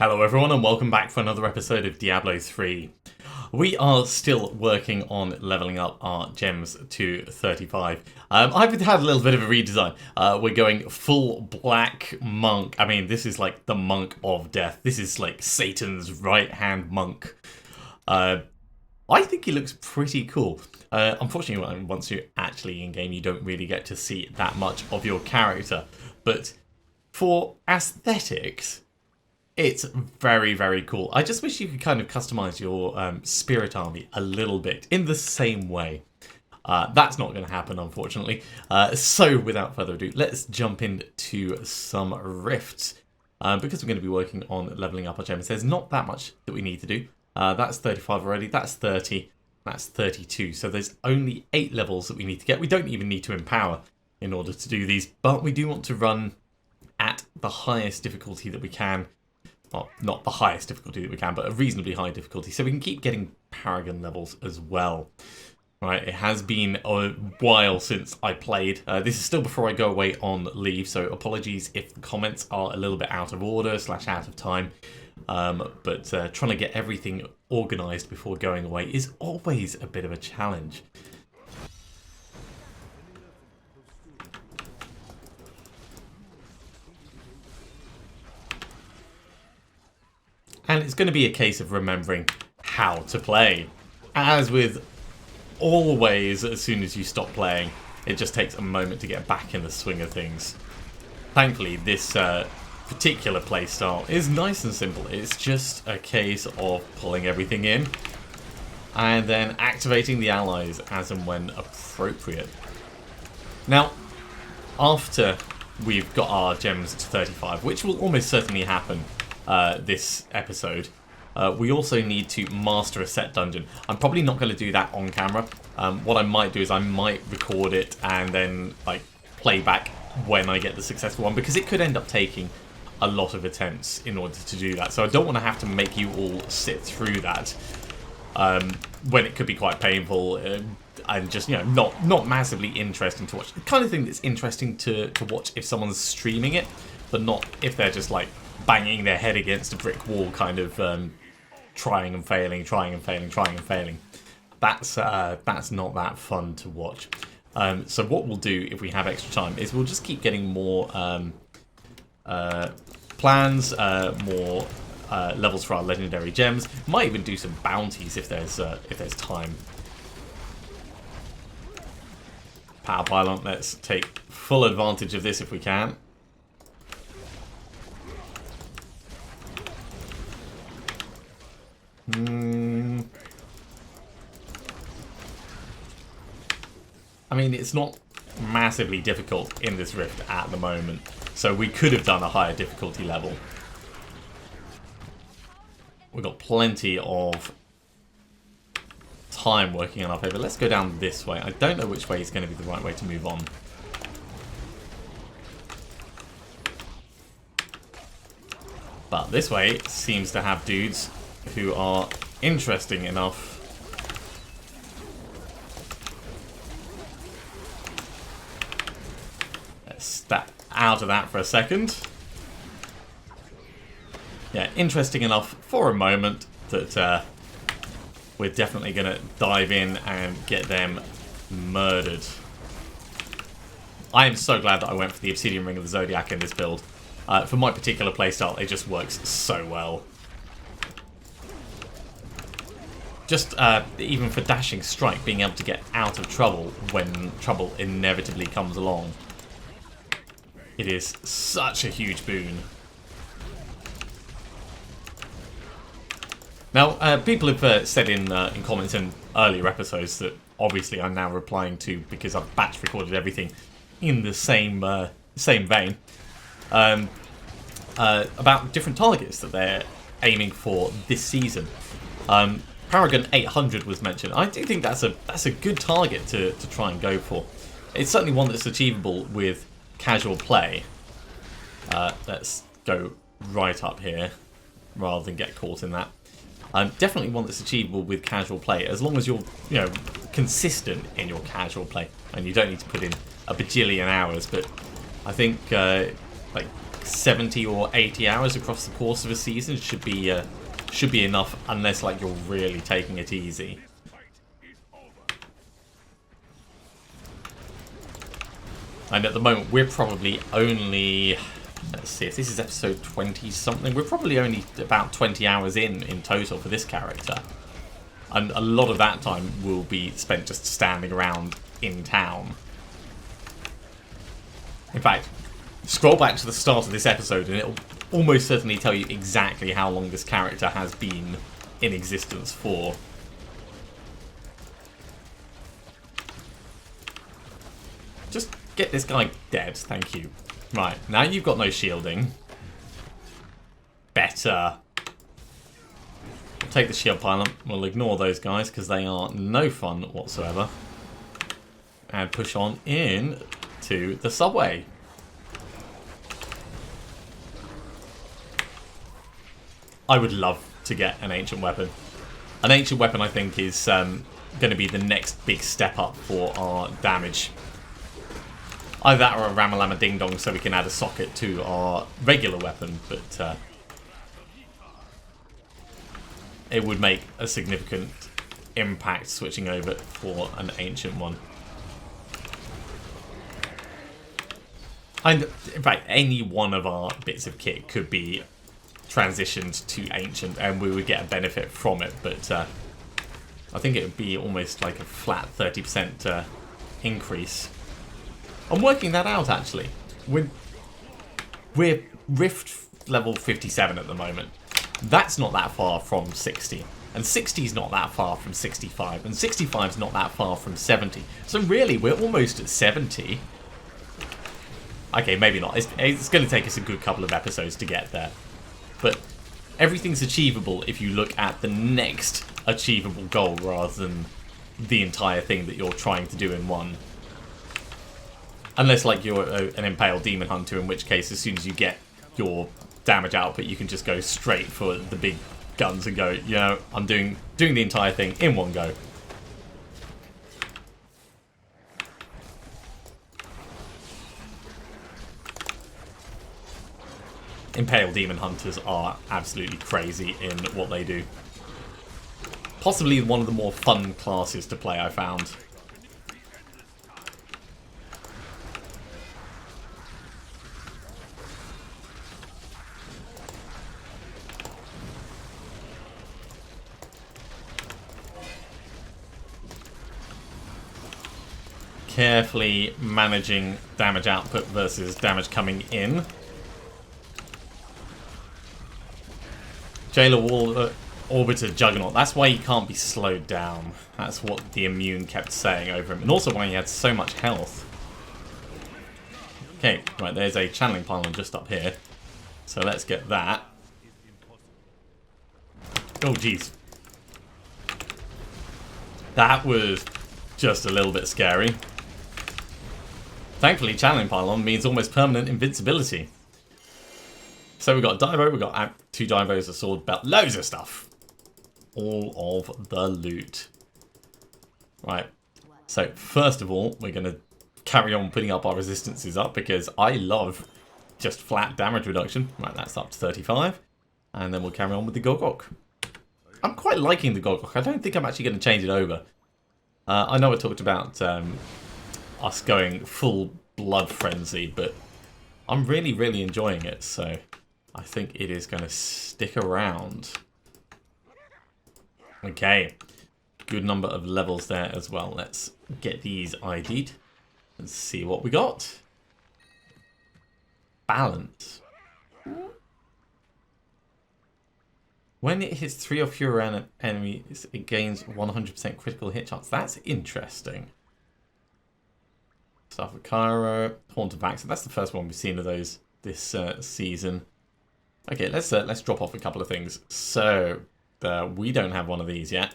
Hello everyone and welcome back for another episode of Diablo 3. We are still working on leveling up our gems to 35. I've had a little bit of a redesign. We're going full black monk. I mean, this is like the monk of death. This is like Satan's right-hand monk. I think he looks pretty cool. Unfortunately, once you're actually in-game, you don't really get to see that much of your character. But for aesthetics, it's very, very cool. I just wish you could kind of customize your spirit army a little bit in the same way. That's not going to happen, unfortunately. So without further ado, let's jump into some rifts. Because we're going to be working on leveling up our gems, there's not that much that we need to do. That's 35 already, that's 30, that's 32. So there's only 8 levels that we need to get. We don't even need to empower in order to do these, but we do want to run at the highest difficulty that we can. Well, not the highest difficulty that we can, but a reasonably high difficulty, so we can keep getting Paragon levels as well. Right, it has been a while since I played. This is still before I go away on leave, so apologies if the comments are a little bit out of order / out of time. But trying to get everything organised before going away is always a bit of a challenge. And it's going to be a case of remembering how to play. As with always, as soon as you stop playing, it just takes a moment to get back in the swing of things. Thankfully, this particular playstyle is nice and simple. It's just a case of pulling everything in and then activating the allies as and when appropriate. Now, after we've got our gems to 35, which will almost certainly happen this episode, we also need to master a set dungeon. I'm probably not going to do that on camera. What I might do is I might record it and then like play back when I get the successful one, because it could end up taking a lot of attempts in order to do that. So I don't want to have to make you all sit through that when it could be quite painful and just, you know, not massively interesting to watch. The kind of thing that's interesting to watch if someone's streaming it, but not if they're just like banging their head against a brick wall, kind of trying and failing, trying and failing, trying and failing. That's not that fun to watch. So what we'll do if we have extra time is we'll just keep getting more plans, more levels for our legendary gems. Might even do some bounties if there's time. Power pylon. Let's take full advantage of this if we can. I mean, it's not massively difficult in this rift at the moment, so we could have done a higher difficulty level. We've got plenty of time working on our paper. Let's go down this way. I don't know which way is going to be the right way to move on. But this way seems to have dudes who are interesting enough. Let's step out of that for a second. Yeah, interesting enough for a moment that we're definitely going to dive in and get them murdered. I am so glad that I went for the Obsidian Ring of the Zodiac in this build. For my particular playstyle, it just works so well. Just even for dashing strike, being able to get out of trouble when trouble inevitably comes along. It is such a huge boon. Now, people have said in comments in earlier episodes that obviously I'm now replying to because I've batch recorded everything in the same vein, about different targets that they're aiming for this season. Paragon 800 was mentioned. I do think that's a good target to try and go for. It's certainly one that's achievable with casual play. Let's go right up here rather than get caught in that. Definitely one that's achievable with casual play, as long as you're, you know, consistent in your casual play, and you don't need to put in a bajillion hours. But I think like 70 or 80 hours across the course of a season should be enough, unless like you're really taking it easy. And at the moment, we're probably only, let's see, if this is episode 20 something, we're probably only about 20 hours in total for this character. And a lot of that time will be spent just standing around in town. In fact, scroll back to the start of this episode and it'll almost certainly tell you exactly how long this character has been in existence for. Just get this guy dead, thank you. Right, now you've got no shielding. Better. We'll take the shield pylon. We'll ignore those guys because they are no fun whatsoever. And push on in to the subway. I would love to get an ancient weapon. An ancient weapon, I think, is going to be the next big step up for our damage. Either that or a Ramalama Ding Dong so we can add a socket to our regular weapon, but it would make a significant impact switching over for an ancient one. And in fact, any one of our bits of kit could be transitioned to ancient and we would get a benefit from it, but I think it would be almost like a flat 30% increase. I'm working that out actually. We're Rift level 57 at the moment. That's not that far from 60. And 60 is not that far from 65. And 65 is not that far from 70. So really, we're almost at 70. Okay, maybe not. It's going to take us a good couple of episodes to get there. But everything's achievable if you look at the next achievable goal rather than the entire thing that you're trying to do in one. Unless, like, you're an Impaled Demon Hunter, in which case, as soon as you get your damage output, you can just go straight for the big guns and go, you know, I'm doing the entire thing in one go. Impaled Demon Hunters are absolutely crazy in what they do. Possibly one of the more fun classes to play, I found. Carefully managing damage output versus damage coming in. Jailer Wall Orbiter Juggernaut. That's why he can't be slowed down. That's what the immune kept saying over him. And also why he had so much health. Okay, right, there's a channeling pylon just up here. So let's get that. Oh, jeez. That was just a little bit scary. Thankfully, channeling pylon means almost permanent invincibility. So we've got Divo, we've got 2 Divos, a sword belt, loads of stuff. All of the loot. Right. So first of all, we're going to carry on putting up our resistances up because I love just flat damage reduction. Right, that's up to 35. And then we'll carry on with the Gogok. I'm quite liking the Gogok. I don't think I'm actually going to change it over. I know I talked about us going full blood frenzy, but I'm really, really enjoying it, so I think it is going to stick around. Okay, good number of levels there as well. Let's get these ID'd and see what we got. Balance. When it hits 3 or fewer enemies, it gains 100% critical hit chance. That's interesting. Staff of Cairo, Haunt of Vax. That's the first one we've seen of those this season. Okay, let's drop off a couple of things. So we don't have one of these yet,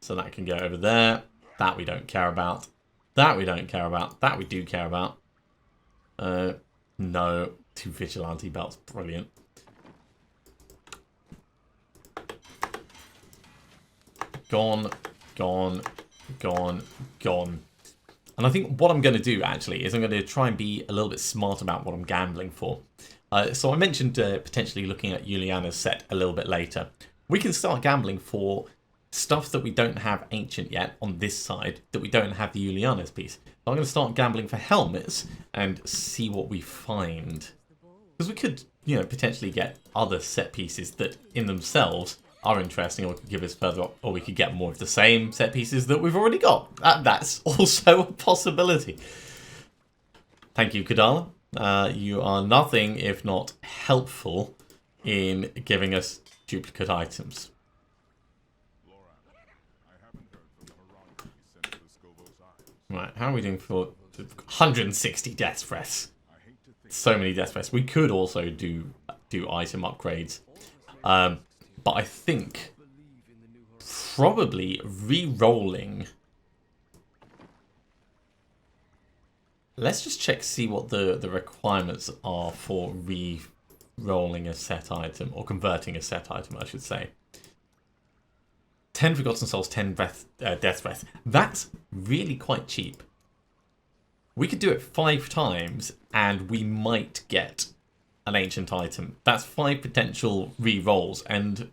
so that can go over there. That we don't care about. That we don't care about. That we do care about. No, 2 vigilante belts, brilliant. Gone, gone, gone, gone. And I think what I'm going to do, actually, is I'm going to try and be a little bit smart about what I'm gambling for. So I mentioned potentially looking at Juliana's set a little bit later. We can start gambling for stuff that we don't have ancient yet on this side, that we don't have the Juliana's piece. So I'm going to start gambling for helmets and see what we find. Because we could, you know, potentially get other set pieces that in themselves are interesting, or could give us further up, or we could get more of the same set pieces that we've already got. That's also a possibility. Thank you, Kadala. You are nothing if not helpful in giving us duplicate items. Right, how are we doing for 160 death threats? So many death threats. We could also do item upgrades. But I think probably re-rolling. Let's just check, see what the requirements are for re-rolling a set item, or converting a set item, I should say. 10 Forgotten Souls, 10 Death Breath. That's really quite cheap. We could do it 5 times, and we might get an ancient item. That's 5 potential re-rolls, and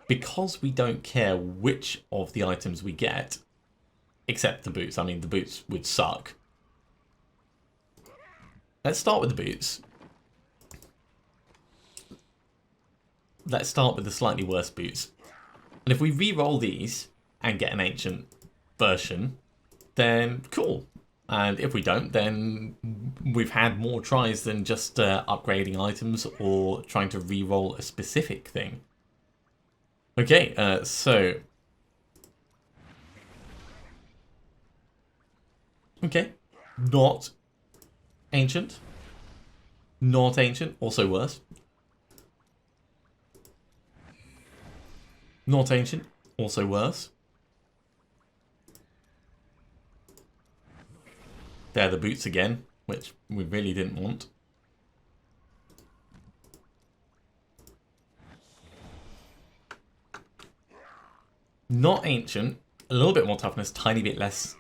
because we don't care which of the items we get, except the boots. I mean, the boots would suck. Let's start with the boots. Let's start with the slightly worse boots. And if we re-roll these and get an ancient version, then cool. And if we don't, then we've had more tries than just upgrading items or trying to re-roll a specific thing. Okay, so... Okay, not ancient. Not ancient, also worse. Not ancient, also worse. They're the boots again, which we really didn't want. Not ancient, a little bit more toughness, tiny bit less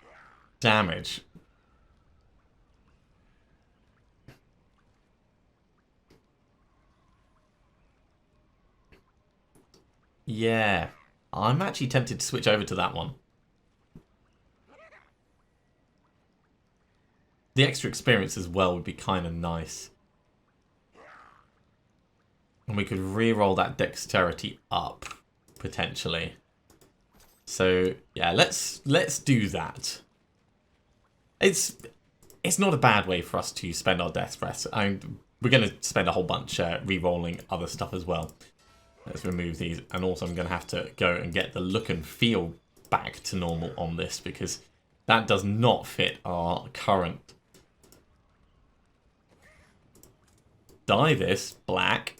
damage. Yeah, I'm actually tempted to switch over to that one. The extra experience as well would be kind of nice. And we could re-roll that dexterity up, potentially. So, yeah, let's do that. It's not a bad way for us to spend our death breaths. We're going to spend a whole bunch re-rolling other stuff as well. Let's remove these. And also I'm going to have to go and get the look and feel back to normal on this, because that does not fit our current. Dye this black.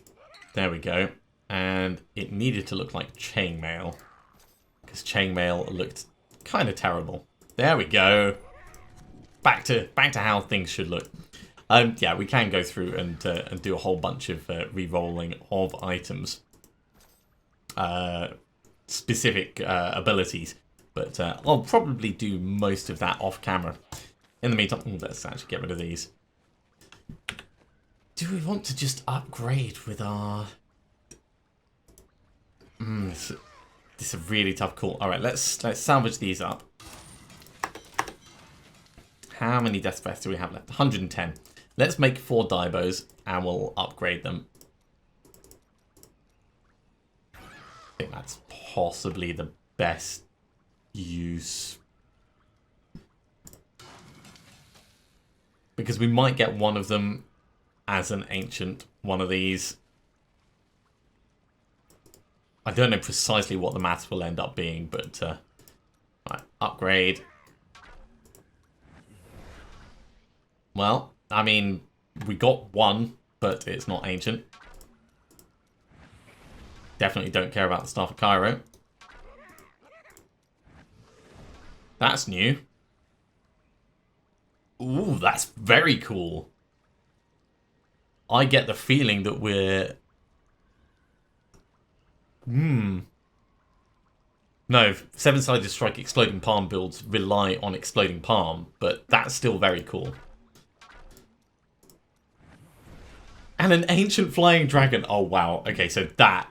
There we go. And it needed to look like chainmail, because chainmail looked kind of terrible. There we go. Back to how things should look. Yeah, we can go through and do a whole bunch of re-rolling of items, specific abilities, but I'll probably do most of that off camera. In the meantime, let's actually get rid of these. Do we want to just upgrade with our... This is a really tough call. All right, let's salvage these up. How many death breaths do we have left? 110. Let's make 4 Daibos and we'll upgrade them. I think that's possibly the best use, because we might get one of them as an ancient, one of these. I don't know precisely what the maths will end up being, but right, upgrade. Well, I mean, we got one, but it's not ancient. Definitely don't care about the Staff of Cairo. That's new. Ooh, that's very cool. I get the feeling that we're... No, seven-sided strike exploding palm builds rely on exploding palm, but that's still very cool. And an ancient flying dragon. Oh wow. Okay, so that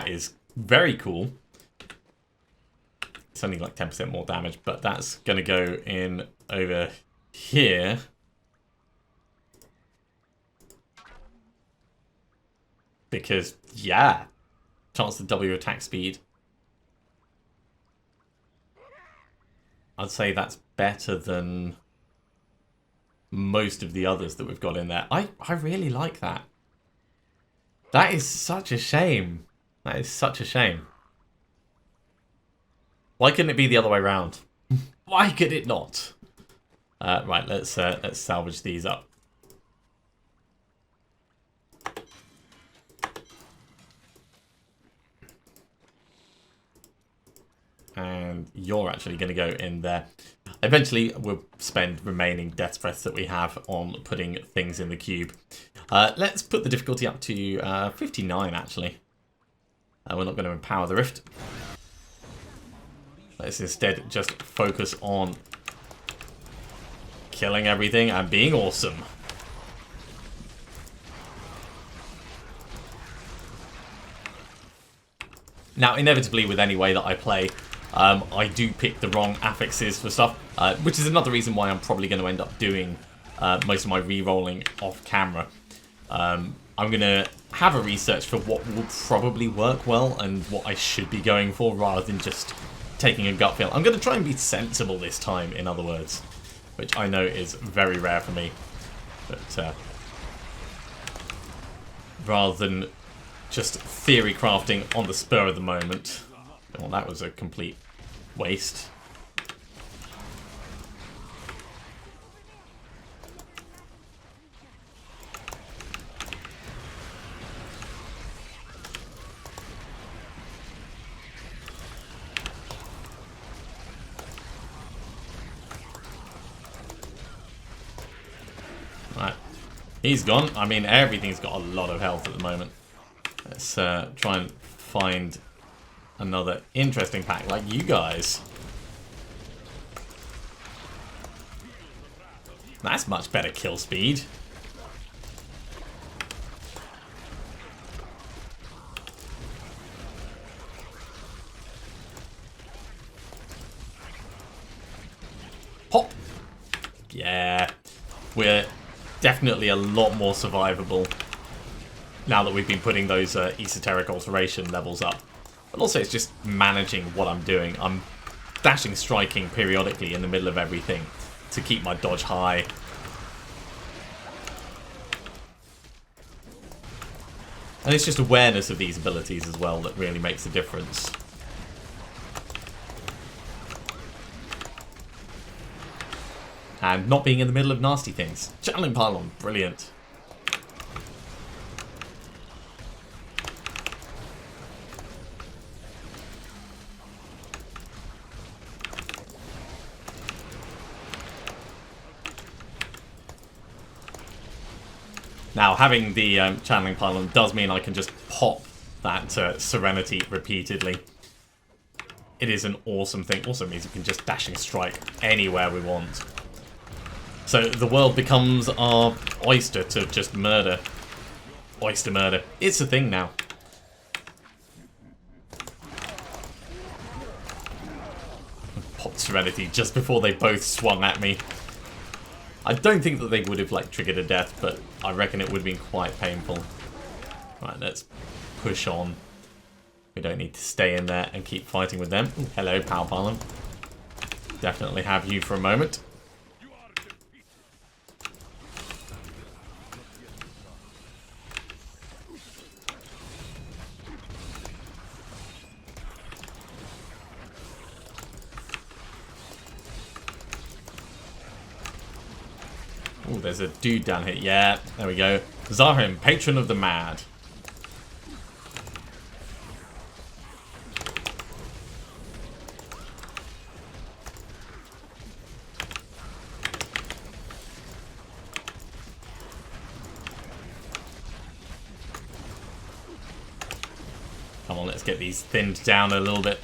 is very cool. It's only like 10% more damage, but that's going to go in over here. Because, yeah, chance to double your attack speed. I'd say that's better than most of the others that we've got in there. I really like that. That is such a shame. That is such a shame. Why couldn't it be the other way around? Why could it not? Right, let's salvage these up. And you're actually going to go in there. Eventually, we'll spend remaining death breaths that we have on putting things in the cube. Let's put the difficulty up to 59, actually. We're not going to empower the rift. Let's instead just focus on killing everything and being awesome. Now, inevitably, with any way that I play, I do pick the wrong affixes for stuff, which is another reason why I'm probably going to end up doing most of my re-rolling off camera. I'm going to have a research for what will probably work well and what I should be going for rather than just taking a gut feel. I'm going to try and be sensible this time, in other words, which I know is very rare for me. But rather than just theory crafting on the spur of the moment. Well, that was a complete waste. Right. He's gone. I mean, everything's got a lot of health at the moment. Let's try and find another interesting pack like you guys. That's much better kill speed. Hop! Yeah. We're definitely a lot more survivable now that we've been putting those esoteric alteration levels up. But also it's just managing what I'm doing. I'm dashing striking periodically in the middle of everything to keep my dodge high. And it's just awareness of these abilities as well that really makes a difference. And not being in the middle of nasty things. Channeling Pylon, brilliant. Now, having the channeling pylon does mean I can just pop that Serenity repeatedly. It is an awesome thing. Also means we can just dashing strike anywhere we want. So the world becomes our oyster to just murder. Oyster murder. It's a thing now. Popped Serenity just before they both swung at me. I don't think that they would have like triggered a death, but I reckon it would have been quite painful. Right, let's push on. We don't need to stay in there and keep fighting with them. Ooh, hello, Power Pylon. Definitely have you for a moment. Oh, there's a dude down here. Yeah, there we go. Zahrim, patron of the mad. Come on, let's get these thinned down a little bit.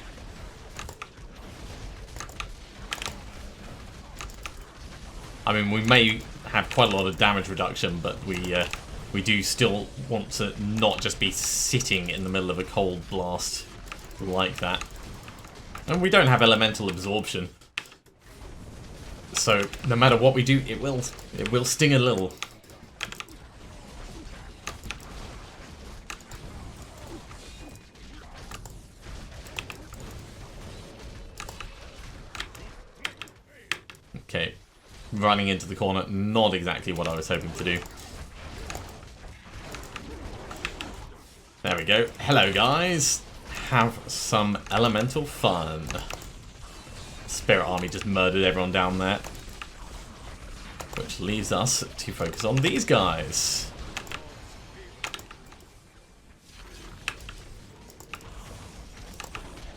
I mean, we may have quite a lot of damage reduction, but we do still want to not just be sitting in the middle of a cold blast like that. And we don't have elemental absorption, so no matter what we do, it will sting a little. Okay, running into the corner, not exactly what I was hoping to do. There we go. Hello, guys. Have some elemental fun. Spirit Army just murdered everyone down there. Which leaves us to focus on these guys.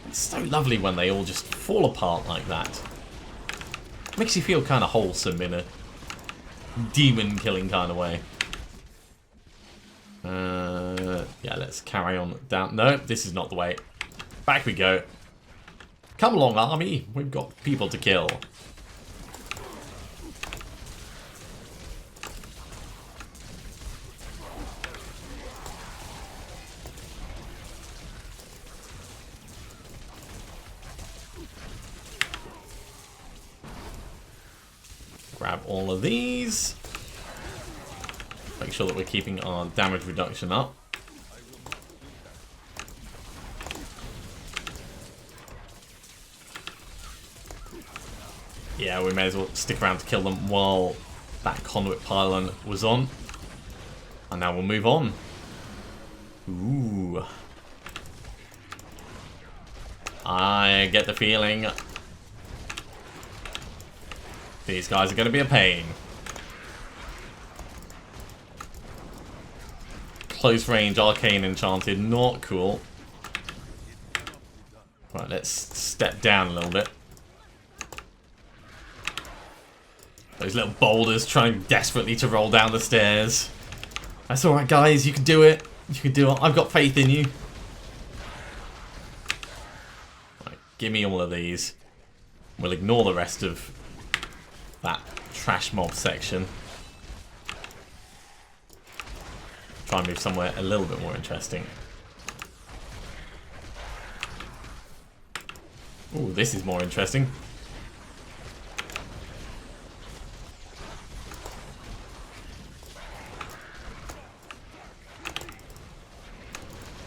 It's so lovely when they all just fall apart like that. Makes you feel kind of wholesome in a demon-killing kind of way. Yeah, let's carry on down. No, this is not the way. Back we go. Come along, army. We've got people to kill. Grab all of these. Make sure that we're keeping our damage reduction up. Yeah, we may as well stick around to kill them while that conduit pylon was on. And now we'll move on. Ooh. I get the feeling these guys are going to be a pain. Close range, arcane enchanted, not cool. Right, let's step down a little bit. Those little boulders trying desperately to roll down the stairs. That's alright, guys, you can do it. You can do it. I've got faith in you. Right, give me all of these. We'll ignore the rest of that trash mob section. Try and move somewhere a little bit more interesting. Ooh, this is more interesting.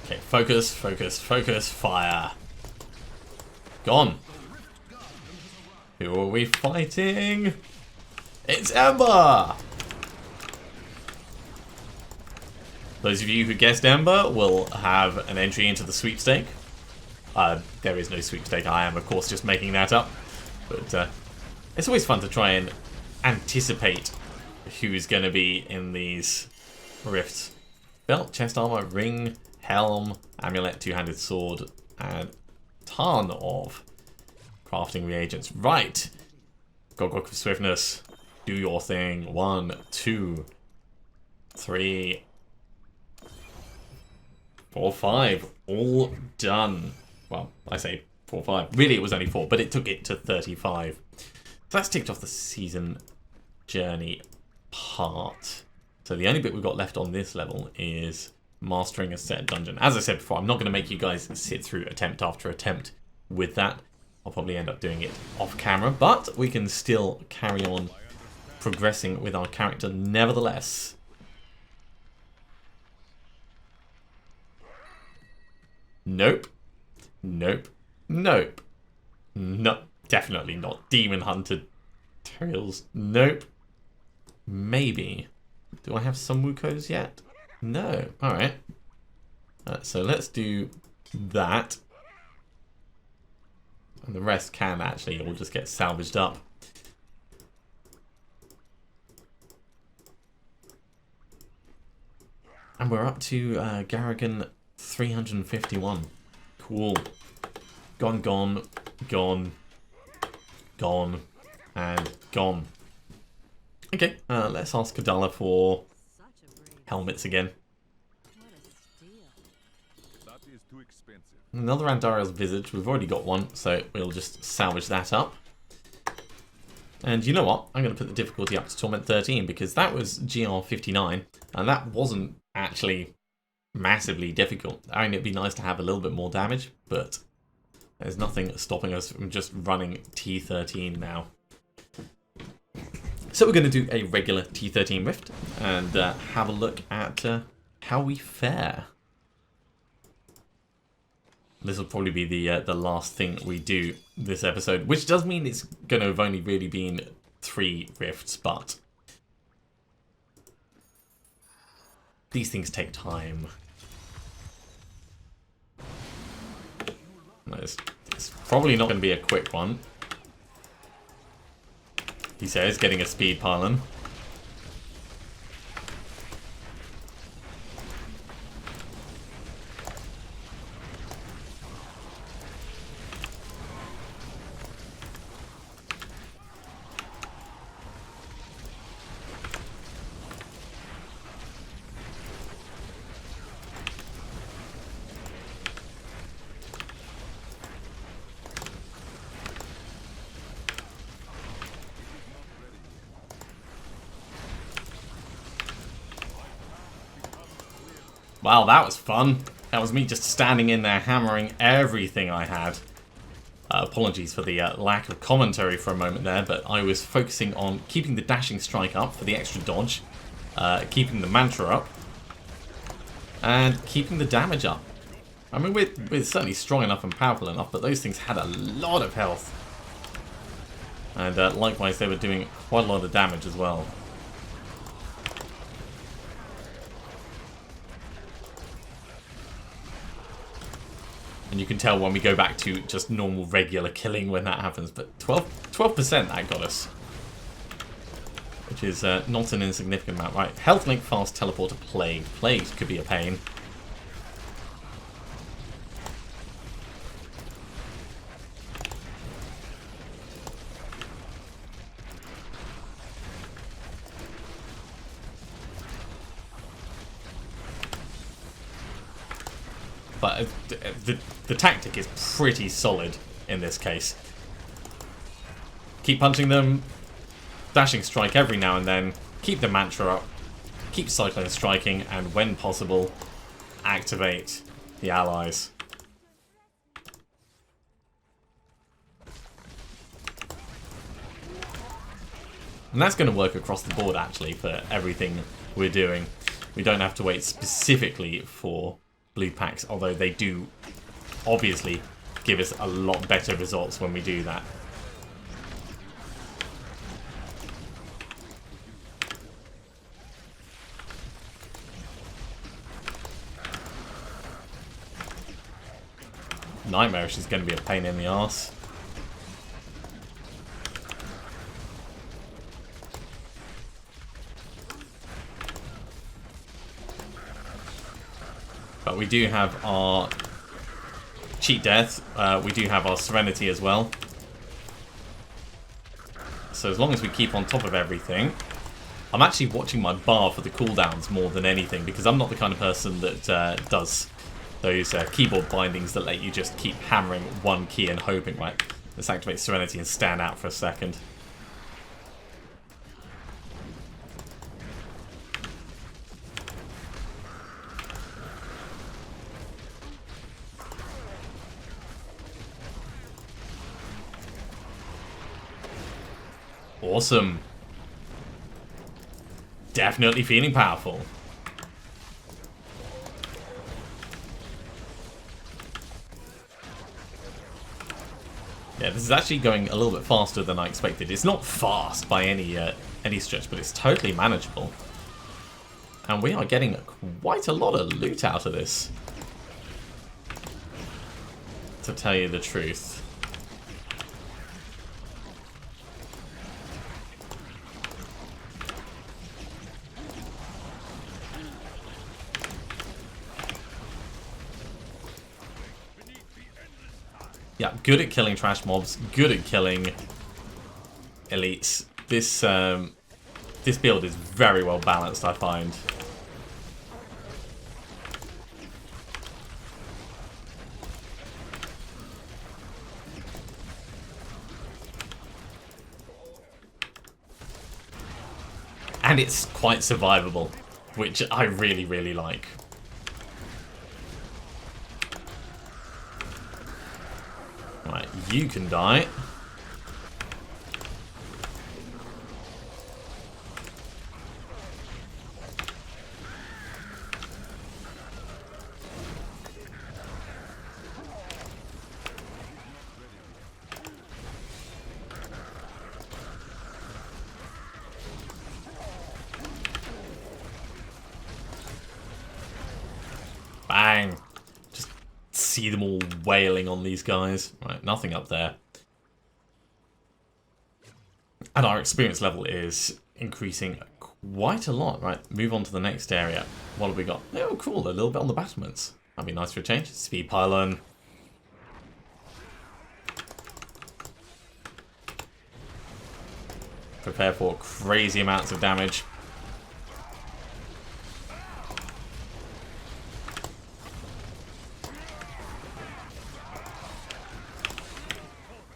Okay, focus, focus, focus, fire. Gone. Who are we fighting? It's Ember! Those of you who guessed Ember will have an entry into the sweepstake. There is no sweepstake. I am, of course, just making that up. But it's always fun to try and anticipate who's going to be in these rifts. Belt, chest armor, ring, helm, amulet, two-handed sword, and ton of crafting reagents. Right. Gogok for swiftness. Do your thing. 1, 2, 3, 4, 5. All done. Well, I say 4, 5. Really, it was only 4, but it took it to 35. So that's ticked off the season journey part. So the only bit we've got left on this level is mastering a set dungeon. As I said before, I'm not going to make you guys sit through attempt after attempt with that. I'll probably end up doing it off camera, but we can still carry on progressing with our character nevertheless. Nope. Nope. Nope. No, definitely not. Demon Hunter Trails. Nope. Maybe. Do I have some Wukos yet? No. Alright. So let's do that. And the rest can actually all just get salvaged up. And we're up to Garrigan 351. Cool. Gone, gone, gone, gone, and gone. Okay, let's ask Kadala for helmets again. Another Andariel's Visage. We've already got one, so we'll just salvage that up. And you know what? I'm going to put the difficulty up to Torment 13 because that was GR59 and that wasn't actually massively difficult. I mean, it'd be nice to have a little bit more damage, but there's nothing stopping us from just running T13 now. So we're going to do a regular T13 Rift and have a look at how we fare. This will probably be the last thing we do this episode, which does mean it's going to have only really been 3 rifts, but these things take time. It's probably not going to be a quick one. He says, getting a speed pylon. Wow, that was fun. That was me just standing in there hammering everything I had. Apologies for the lack of commentary for a moment there, but I was focusing on keeping the dashing strike up for the extra dodge, keeping the mantra up, and keeping the damage up. I mean, we're certainly strong enough and powerful enough, but those things had a lot of health. And likewise, they were doing quite a lot of damage as well. And you can tell when we go back to just normal, regular killing when that happens. But 12% that got us. Which is not an insignificant amount. Right, Health Link, Fast Teleporter, Plague. Plague could be a pain. But the tactic is pretty solid in this case. Keep punching them, dashing strike every now and then, keep the mantra up, keep cyclone striking, and when possible, activate the allies. And that's going to work across the board actually for everything we're doing. We don't have to wait specifically for blue packs, although they do obviously give us a lot better results when we do that. Nightmarish is going to be a pain in the arse. But we do have our cheat death, we do have our serenity as well. So as long as we keep on top of everything. I'm actually watching my bar for the cooldowns more than anything, because I'm not the kind of person that does those keyboard bindings that let you just keep hammering one key and hoping, right, let's activate serenity and stand out for a second. Awesome. Definitely feeling powerful. Yeah, this is actually going a little bit faster than I expected. It's not fast by any stretch, but it's totally manageable. And we are getting quite a lot of loot out of this, to tell you the truth. Yeah, good at killing trash mobs, good at killing elites. This this build is very well balanced, I find. And it's quite survivable, which I really, really like. Right, you can die. Bang! Just see them all wailing on these guys. Right, nothing up there. And our experience level is increasing quite a lot. Right, move on to the next area. What have we got? Oh, cool, a little bit on the battlements. That'd be nice for a change. Speed pylon. Prepare for crazy amounts of damage.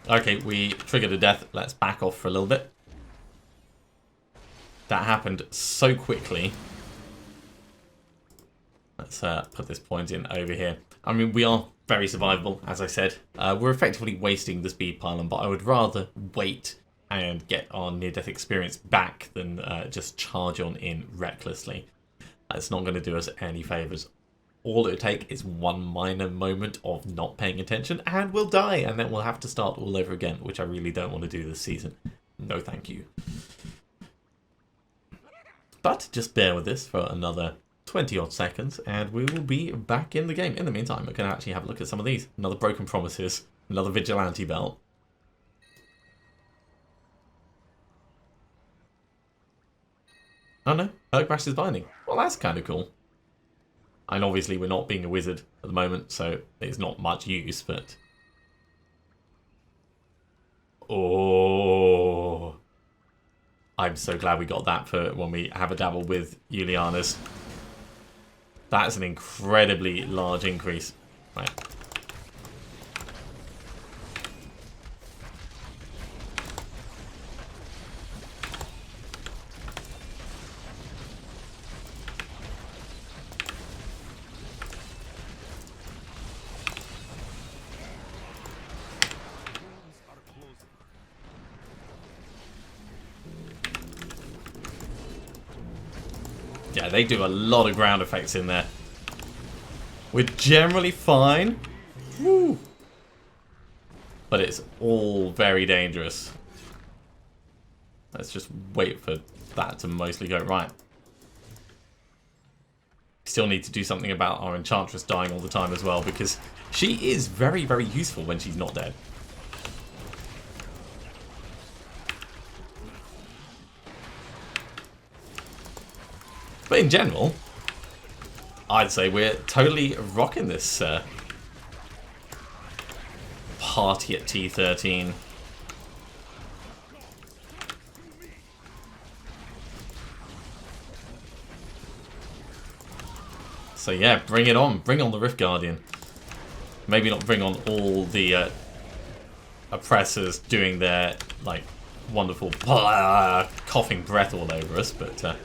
Okay, we triggered a death. Let's back off for a little bit. That happened so quickly. Let's put this point in over here. I mean, we are very survivable, as I said. We're effectively wasting the speed pylon, but I would rather wait and get our near-death experience back than just charge on in recklessly. That's not going to do us any favours. All it would take is one minor moment of not paying attention and we'll die, and then we'll have to start all over again, which I really don't want to do this season. No thank you. But just bear with this for another 20 odd seconds and we will be back in the game. In the meantime, we're going to actually have a look at some of these. Another Broken Promises, another Vigilante belt. Oh no, Hurgrass is binding. Well, that's kind of cool. And obviously we're not being a wizard at the moment, so it's not much use, but... Oh... I'm so glad we got that for when we have a dabble with Juliana's. That's an incredibly large increase. Right. Yeah, they do a lot of ground effects in there. We're generally fine. Woo. But it's all very dangerous. Let's just wait for that to mostly go right. Still need to do something about our Enchantress dying all the time as well, because she is very, very useful when she's not dead. But in general, I'd say we're totally rocking this party at T13. So yeah, bring it on. Bring on the Rift Guardian. Maybe not bring on all the oppressors doing their like wonderful coughing breath all over us, but...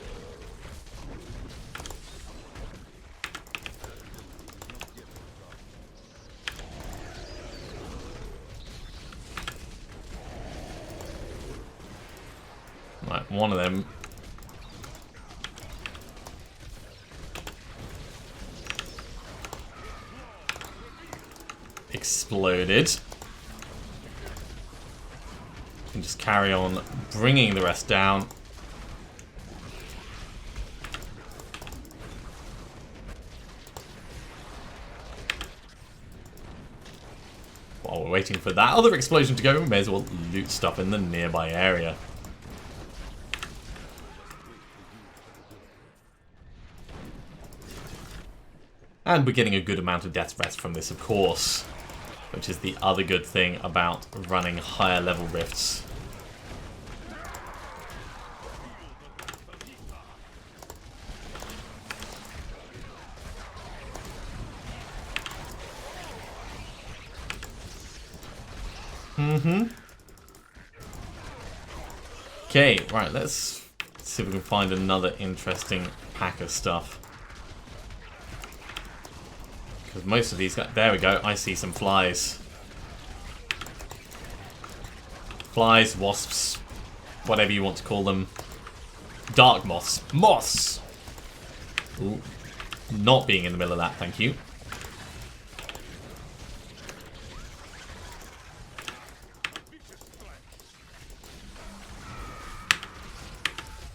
Right, one of them. Exploded. And just carry on bringing the rest down. While we're waiting for that other explosion to go, we may as well loot stuff in the nearby area. And we're getting a good amount of death threats from this, of course. Which is the other good thing about running higher level rifts. Okay, right, let's see if we can find another interesting pack of stuff. Because most of these guys... There we go, I see some flies. Flies, wasps, whatever you want to call them. Dark moths. Moths! Ooh. Not being in the middle of that, thank you.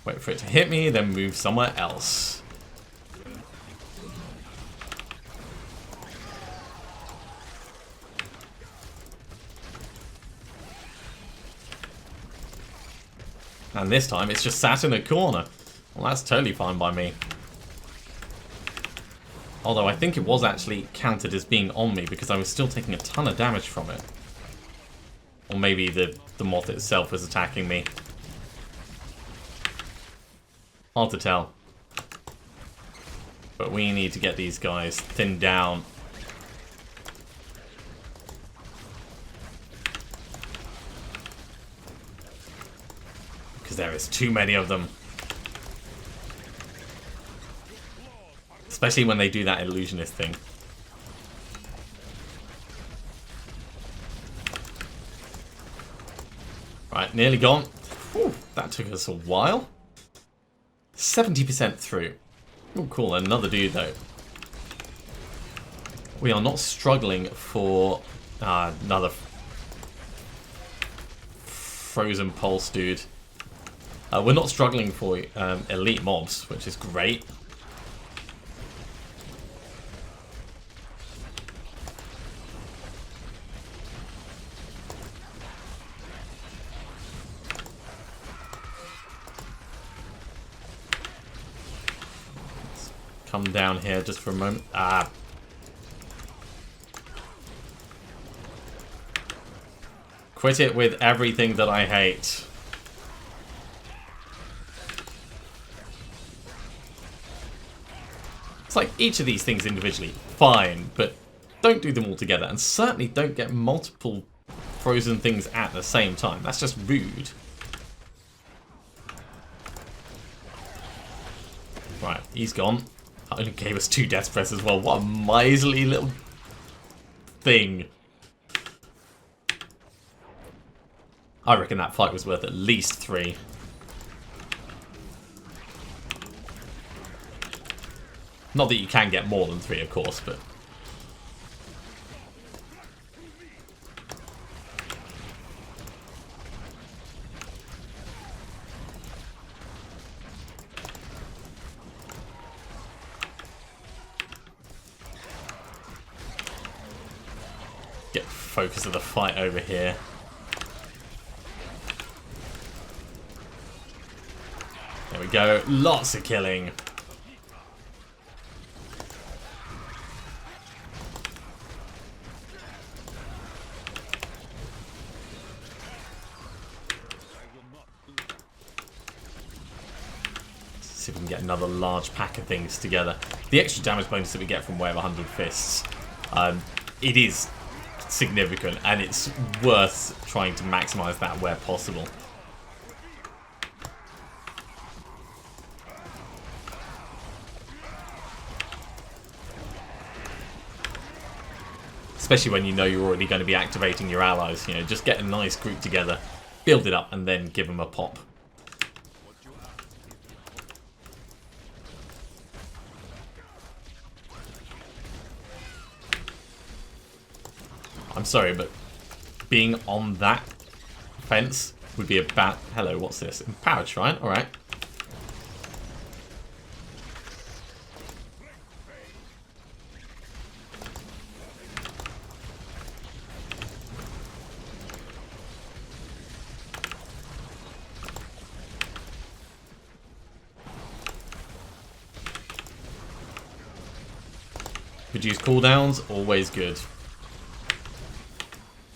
Wait for it to hit me, then move somewhere else. And this time it's just sat in a corner. Well, that's totally fine by me. Although I think it was actually counted as being on me because I was still taking a ton of damage from it. Or maybe the moth itself was attacking me. Hard to tell. But we need to get these guys thinned down. Because there is too many of them. Especially when they do that illusionist thing. Right, nearly gone. Whew, that took us a while. 70% through. Oh, cool. Another dude, though. We are not struggling for another frozen pulse dude. We're not struggling for elite mobs, which is great. Come down here just for a moment. Ah. Quit it with everything that I hate. It's like each of these things individually, fine, but don't do them all together. And certainly don't get multiple frozen things at the same time. That's just rude. Right, he's gone. Only gave us 2 death press as well. What a miserly little thing. I reckon that fight was worth at least 3. Not that you can get more than 3, of course, but... Get focus of the fight over here. There we go. Lots of killing. See if we can get another large pack of things together. The extra damage bonus that we get from Way of 100 Fists, it is significant, and it's worth trying to maximize that where possible. Especially when you know you're already going to be activating your allies. You know, just get a nice group together, build it up, and then give them a pop. I'm sorry, but being on that fence would be about... Hello, what's this? Empowered Shrine, alright. Reduce cooldowns, always good.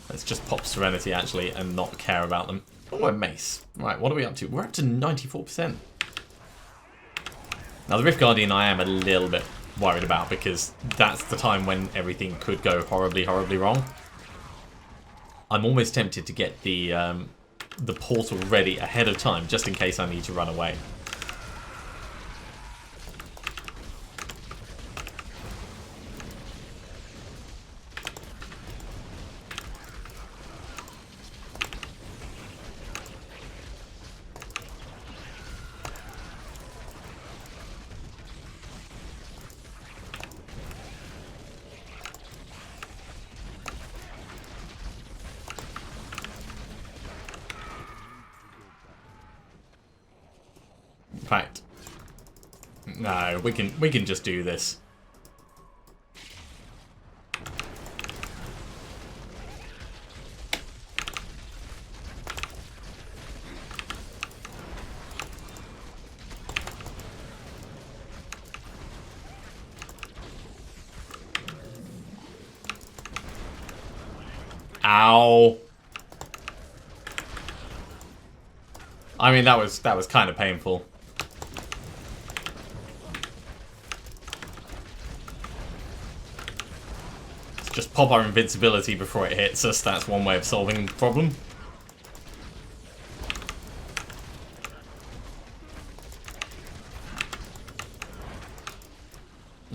Let's just pop Serenity, actually, and not care about them. Oh, a mace. Right, what are we up to? We're up to 94%. Now, the Rift Guardian I am a little bit worried about, because that's the time when everything could go horribly, horribly wrong. I'm almost tempted to get the portal ready ahead of time, just in case I need to run away. No, we can just do this. Ow. I mean, that was kind of painful. Let's just pop our invincibility before it hits us. That's one way of solving the problem.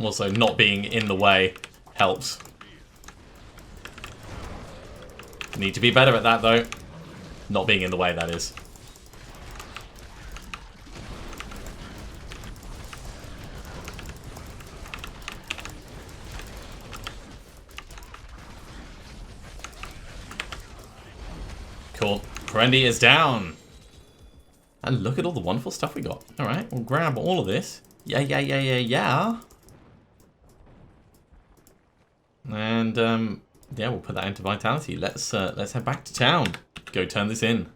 Also, not being in the way helps. Need to be better at that, though. Not being in the way, that is. Cool. Prendy is down. And look at all the wonderful stuff we got. Alright, we'll grab all of this. Yeah. And, yeah, we'll put that into Vitality. Let's head back to town. Go turn this in.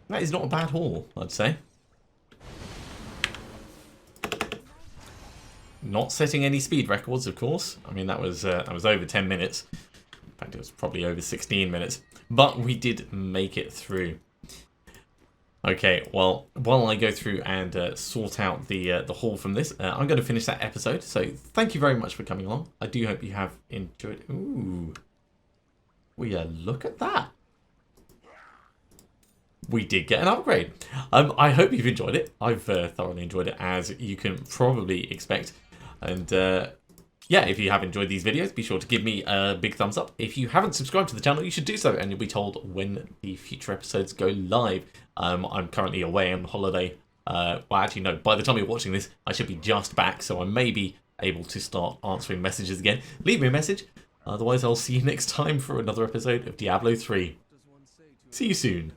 That is not a bad haul, I'd say. Not setting any speed records, of course. I mean, that was over 10 minutes. In fact, it was probably over 16 minutes. But we did make it through. Okay, well, while I go through and sort out the haul from this, I'm going to finish that episode. So thank you very much for coming along. I do hope you have enjoyed. Ooh, look at that. We did get an upgrade. I hope you've enjoyed it. I've thoroughly enjoyed it, as you can probably expect. And yeah, if you have enjoyed these videos, be sure to give me a big thumbs up. If you haven't subscribed to the channel, you should do so, and you'll be told when the future episodes go live. I'm currently away on holiday. Well, actually, no, by the time you're watching this, I should be just back, so I may be able to start answering messages again. Leave me a message. Otherwise, I'll see you next time for another episode of Diablo 3. See you soon.